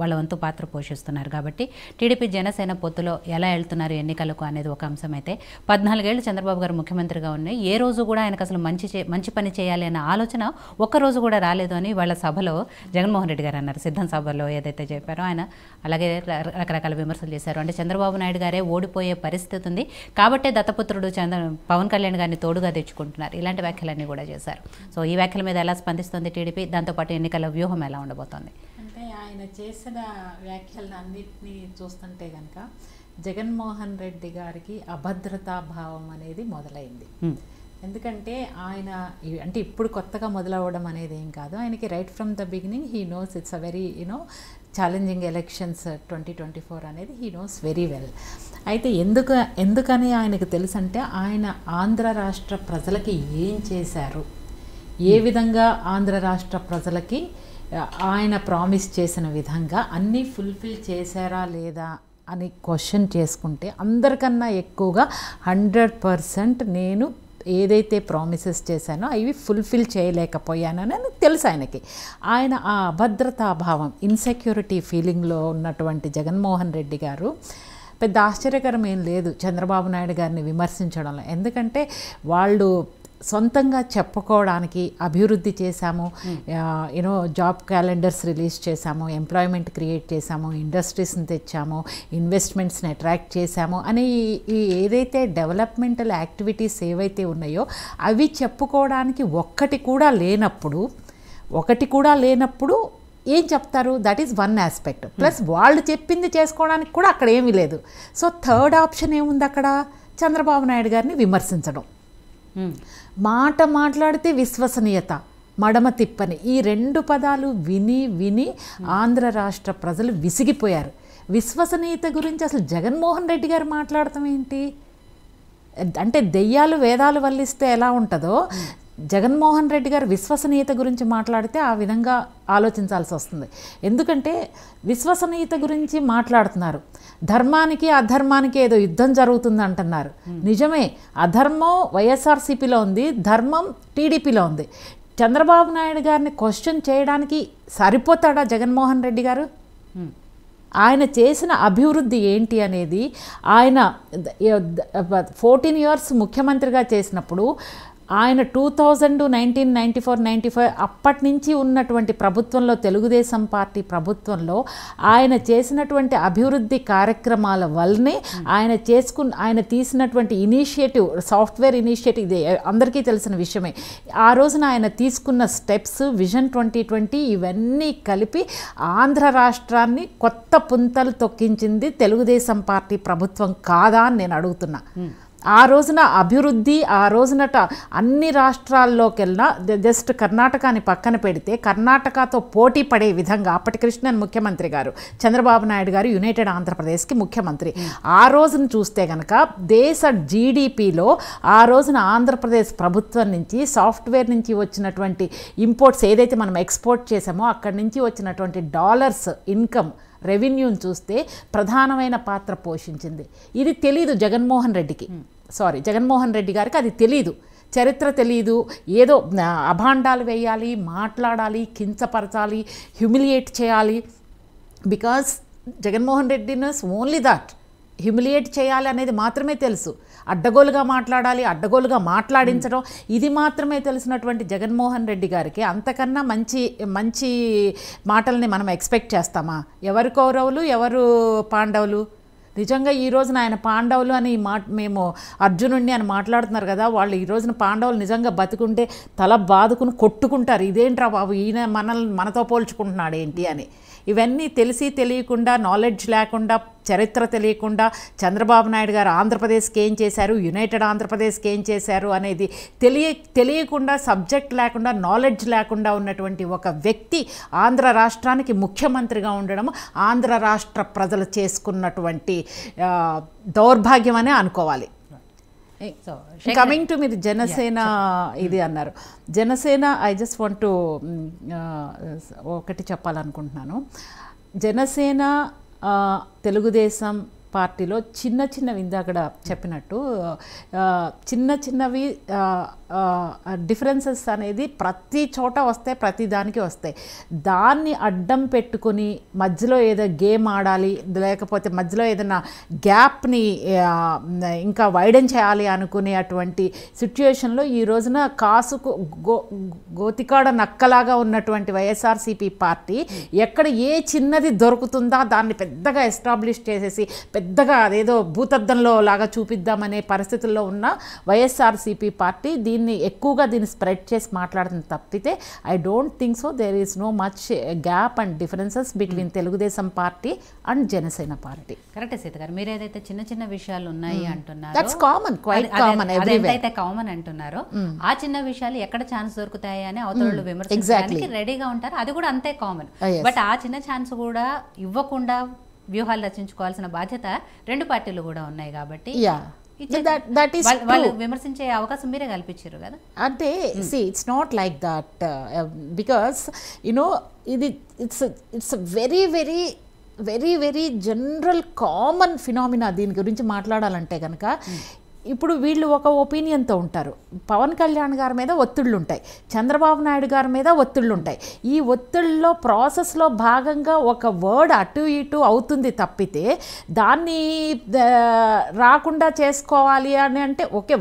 వాళ్ళ వంతు పాత్ర పోషిస్తున్నారు కాబట్టి టీడీపీ జనసేన పొత్తులో ఎలా వెళ్తున్నారు ఎన్నికలకు అనేది ఒక అంశం అయితే 14 ఏళ్ళు చంద్రబాబు గారు ముఖ్యమంత్రిగా ఉన్నాయి ఏ రోజు కూడా ఆయనకు అసలు మంచి పని చేయాలి అన్న ఆలోచన ఒక్కరోజు కూడా రాలేదు అని వాళ్ళ సభలో జగన్మోహన్ రెడ్డి గారు అన్నారు. సిద్ధం సభలో ఏదైతే చెప్పారో ఆయన అలాగే రకరకాల విమర్శలు చేశారు. అంటే చంద్రబాబు నాయుడు గారే ఓడిపోయే పరిస్థితి ఉంది కాబట్టే దత్తపుత్రుడు పవన్ కళ్యాణ్ గారిని తోడుగా తెచ్చుకుంటున్నారు ఇలాంటి వ్యాఖ్యలన్నీ కూడా చేశారు. సో ఈ వ్యాఖ్యల మీద ఎలా స్పందిస్తుంది టీడీపీ, దాంతోపాటు ఎన్నికల వ్యూహం ఎలా ఉండబోతోంది? అంటే ఆయన చేసిన వ్యాఖ్యలన్నింటినీ చూస్తుంటే కనుక జగన్మోహన్ రెడ్డి గారికి అభద్రతా భావం అనేది మొదలైంది. ఎందుకంటే ఆయన అంటే ఇప్పుడు కొత్తగా మొదలవ్వడం అనేది ఏం కాదు, ఆయనకి right from the beginning he knows it's a very challenging elections 2024 అనేది హీ నోస్ వెరీ వెల్. అయితే ఎందుకని ఆయనకు తెలుసు అంటే ఆయన ఆంధ్ర రాష్ట్ర ప్రజలకి ఏం చేశారు, ఏ విధంగా ఆంధ్ర రాష్ట్ర ప్రజలకి ఆయన ప్రామిస్ చేసిన విధంగా అన్నీ ఫుల్ఫిల్ చేశారా లేదా అని క్వశ్చన్ చేసుకుంటే అందరికన్నా ఎక్కువగా 100% నేను ఏదైతే ప్రామిసెస్ చేశానో అవి ఫుల్ఫిల్ చేయలేకపోయానని తెలుసు ఆయనకి. ఆయన ఆ అభద్రతాభావం ఇన్సెక్యూరిటీ ఫీలింగ్లో ఉన్నటువంటి జగన్మోహన్ రెడ్డి గారు పెద్ద ఆశ్చర్యకరం ఏం లేదు చంద్రబాబు నాయుడు గారిని విమర్శించడంలో. ఎందుకంటే వాళ్ళు సొంతంగా చెప్పుకోవడానికి అభివృద్ధి చేశాము, జాబ్ క్యాలెండర్స్ రిలీజ్ చేశాము, ఎంప్లాయ్మెంట్ క్రియేట్ చేశాము, ఇండస్ట్రీస్ని తెచ్చాము, ఇన్వెస్ట్మెంట్స్ని అట్రాక్ట్ చేశాము అని ఈ ఏదైతే డెవలప్మెంటల్ యాక్టివిటీస్ ఏవైతే ఉన్నాయో అవి చెప్పుకోవడానికి ఒక్కటి కూడా లేనప్పుడు ఏం చెప్తారు? That is one aspect. Plus వాళ్ళు చెప్పింది చేసుకోవడానికి కూడా అక్కడ ఏమీ లేదు. సో థర్డ్ ఆప్షన్ ఏముంది అక్కడ? చంద్రబాబు నాయుడు గారిని విమర్శించడం. మాట్లాడితే విశ్వసనీయత, మడమ తిప్పని ఈ 2 పదాలు విని ఆంధ్ర రాష్ట్ర ప్రజలు విసిగిపోయారు. విశ్వసనీయత గురించి అసలు జగన్మోహన్ రెడ్డి గారు మాట్లాడటం ఏంటి? అంటే దెయ్యాలు వేదాలు వల్లిస్తే ఎలా ఉంటుందో జగన్మోహన్ రెడ్డి గారు విశ్వసనీయత గురించి మాట్లాడితే ఆ విధంగా ఆలోచించాల్సి వస్తుంది. ఎందుకంటే విశ్వసనీయత గురించి మాట్లాడుతున్నారు, ధర్మానికి అధర్మానికి ఏదో యుద్ధం జరుగుతుంది అంటున్నారు. నిజమే, అధర్మం వైఎస్ఆర్సీపీలో ఉంది, ధర్మం టీడీపీలో ఉంది. చంద్రబాబు నాయుడు గారిని క్వశ్చన్ చేయడానికి సరిపోతాడా జగన్మోహన్ రెడ్డి గారు? ఆయన చేసిన అభివృద్ధి ఏంటి అనేది ఆయన 14 years ముఖ్యమంత్రిగా చేసినప్పుడు ఆయన 1994 అప్పటి నుంచి ఉన్నటువంటి ప్రభుత్వంలో తెలుగుదేశం పార్టీ ప్రభుత్వంలో ఆయన చేసినటువంటి అభివృద్ధి కార్యక్రమాల వల్లనే ఆయన తీసినటువంటి ఇనిషియేటివ్, సాఫ్ట్వేర్ ఇనిషియేటివ్, ఇది అందరికీ తెలిసిన విషయమే. ఆ రోజున ఆయన తీసుకున్న స్టెప్స్, విజన్ 2020 ఇవన్నీ కలిపి ఆంధ్ర రాష్ట్రాన్ని కొత్త పుంతలు తొక్కించింది తెలుగుదేశం పార్టీ ప్రభుత్వం కాదా అని నేను అడుగుతున్నా. ఆ రోజున అభివృద్ధి, ఆ రోజునట అన్ని రాష్ట్రాల్లోకెళ్ళినా జస్ట్ కర్ణాటకని పక్కన పెడితే కర్ణాటకతో పోటీ పడే విధంగా అప్పటి కృష్ణన్ ముఖ్యమంత్రి గారు, చంద్రబాబు నాయుడు గారు యునైటెడ్ ఆంధ్రప్రదేశ్కి ముఖ్యమంత్రి. ఆ రోజున చూస్తే కనుక దేశ జీడిపిలో ఆ రోజున ఆంధ్రప్రదేశ్ ప్రభుత్వం నుంచి సాఫ్ట్వేర్ నుంచి వచ్చినటువంటి ఇంపోర్ట్స్ ఏదైతే మనం ఎక్స్పోర్ట్ చేసామో అక్కడి నుంచి వచ్చినటువంటి డాలర్స్ ఇన్కమ్ రెవెన్యూని చూస్తే ప్రధానమైన పాత్ర పోషించింది. ఇది తెలీదు జగన్మోహన్ రెడ్డి గారికి అది తెలీదు. చరిత్ర తెలీదు. ఏదో అభాండాలు వేయాలి, మాట్లాడాలి, కించపరచాలి, హ్యూమిలియేట్ చేయాలి. Because Jaganmohan Reddy nose only that, humiliate చేయాలి అనేది మాత్రమే తెలుసు. అడ్డగోలుగా మాట్లాడాలి, అడ్డగోలుగా మాట్లాడించడం, ఇది మాత్రమే తెలిసినటువంటి జగన్మోహన్ రెడ్డి గారికి అంతకన్నా మంచి మాటల్ని మనం ఎక్స్పెక్ట్ చేస్తామా? ఎవరు కౌరవులు, ఎవరు పాండవులు? నిజంగా ఈ రోజున ఆయన పాండవులు అని మేము అర్జునుడిని అని మాట్లాడుతున్నారు కదా, వాళ్ళు ఈ రోజున పాండవులు నిజంగా బతుకుంటే తల బాదుకుని కొట్టుకుంటారు. ఇదేంట్రా బాబు, ఈయన మనతో పోల్చుకుంటున్నాడు ఏంటి అని. ఇవన్నీ తెలిసి తెలియకుండా, నాలెడ్జ్ లేకుండా, చరిత్ర తెలియకుండా చంద్రబాబు నాయుడు గారు ఆంధ్రప్రదేశ్కి ఏం చేశారు, యునైటెడ్ ఆంధ్రప్రదేశ్కి ఏం చేశారు అనేది తెలియకుండా, సబ్జెక్ట్ లేకుండా, నాలెడ్జ్ లేకుండా ఉన్నటువంటి ఒక వ్యక్తి ఆంధ్ర రాష్ట్రానికి ముఖ్యమంత్రిగా ఉండడం ఆంధ్ర రాష్ట్ర ప్రజలు చేసుకున్నటువంటి దౌర్భాగ్యం అనే అనుకోవాలి. కమింగ్ టు మీరు జనసేన ఇది అన్నారు. Janasena I just want to ఒకటి చెప్పాలనుకుంటున్నాను. జనసేన, తెలుగుదేశం పార్టీలో చిన్న చిన్నవి ఇందాక చెప్పినట్టు చిన్నవి డిఫరెన్సెస్ అనేది ప్రతి చోట వస్తాయి, ప్రతి దానికి వస్తాయి. దాన్ని అడ్డం పెట్టుకొని మధ్యలో ఏదో గేమ్ ఆడాలి, లేకపోతే మధ్యలో ఏదైనా గ్యాప్ని ఇంకా వైడెన్ చేయాలి అనుకునే అటువంటి సిచ్యుయేషన్లో ఈ రోజున కాసుకు గోతికాడ నక్కలాగా ఉన్నటువంటి వైఎస్ఆర్సీపీ పార్టీ ఎక్కడ ఏ చిన్నది దొరుకుతుందా దాన్ని పెద్దగా ఎస్టాబ్లిష్ చేసేసి పెద్దగా అదేదో భూతద్దంలో లాగా చూపిద్దామనే పరిస్థితుల్లో ఉన్న వైఎస్ఆర్సీపీ పార్టీ దీన్ని స్ప్రెడ్ చేసి మాట్లాడుతుంది తప్పితే I don't think so there is no much gap and differences between Telugu Desam party and Janasena party. Correct Sita garu, మీరు ఏదైతే చిన్న చిన్న విషయాలు ఉన్నాయి అంటున్నారు, that's common, quite common everywhere. ఏదైతే కామన్ అంటున్నారో ఆ చిన్న విషయాలు ఎక్కడ ఛాన్స్ దొరుకుతాయి అని అవతల విమర్శించడానికి రెడీగా ఉంటారు, అది కూడా అంతే కామన్. బట్ ఆ చిన్న ఛాన్స్ కూడా ఇవ్వకుండా వ్యూహాలు రచించుకోవాల్సిన బాధ్యత రెండు పార్టీలు కూడా ఉన్నాయి కాబట్టి వాళ్ళు విమర్శించే అవకాశం మీరే కల్పించారు కదా. అంటే it's not like that because you know ఇది it's very very very very general common phenomena. దీని గురించి మాట్లాడాలంటే కనుక ఇప్పుడు వీళ్ళు ఒక ఒపీనియన్తో ఉంటారు. పవన్ కళ్యాణ్ గారి మీద ఒత్తిళ్ళు ఉంటాయి, చంద్రబాబు నాయుడు గారి మీద ఒత్తిళ్ళు ఉంటాయి. ఈ ఒత్తిళ్ళలో ప్రాసెస్లో భాగంగా ఒక వర్డ్ అటు ఇటు అవుతుంది తప్పితే దాన్ని రాకుండా చేసుకోవాలి అని అంటే ఓకే,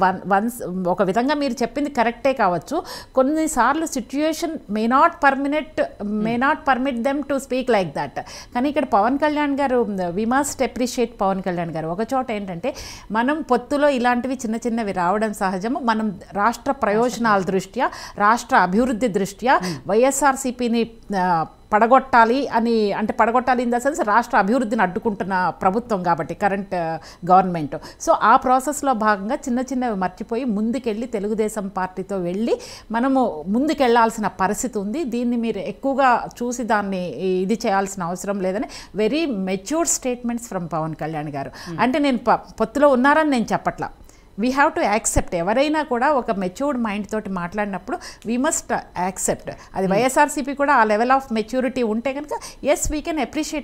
ఒక విధంగా మీరు చెప్పింది కరెక్టే కావచ్చు. కొన్నిసార్లు situation may not permit them to speak like that. కానీ ఇక్కడ Pavan Kalyan garu, we must appreciate Pavan Kalyan garu. ఒక చోట ఏంటంటే మనం పొత్తులో ఇలాంటివి చిన్న చిన్నవి రావడం సహజము. మనం రాష్ట్ర ప్రయోజనాల దృష్ట్యా, రాష్ట్ర అభివృద్ధి దృష్ట్యా వైఎస్ఆర్సీపీని పడగొట్టాలి అంటే పడగొట్టాలి ఇన్ ద సెన్స్ రాష్ట్ర అభివృద్ధిని అడ్డుకుంటున్న ప్రభుత్వం కాబట్టి కరెంట్ గవర్నమెంట్. సో ఆ ప్రాసెస్లో భాగంగా చిన్న చిన్నవి మర్చిపోయి ముందుకెళ్ళి తెలుగుదేశం పార్టీతో వెళ్ళి మనము ముందుకెళ్లాల్సిన పరిస్థితి ఉంది. దీన్ని మీరు ఎక్కువగా చూసి దాన్ని ఇది చేయాల్సిన అవసరం లేదని very matured statements from Pavan Kalyan garu. అంటే నేను పొత్తులో ఉన్నారని నేను చెప్పట్లా. We have to accept. ఎవరైనా కూడా ఒక మెచ్యూర్డ్ మైండ్ తోటి మాట్లాడినప్పుడు వీ మస్ట్ యాక్సెప్ట్. అది వైఎస్ఆర్సీపీ కూడా ఆ లెవెల్ ఆఫ్ మెచ్యూరిటీ ఉంటే కనుక ఎస్ వీ కెన్ అప్రిషియేట్.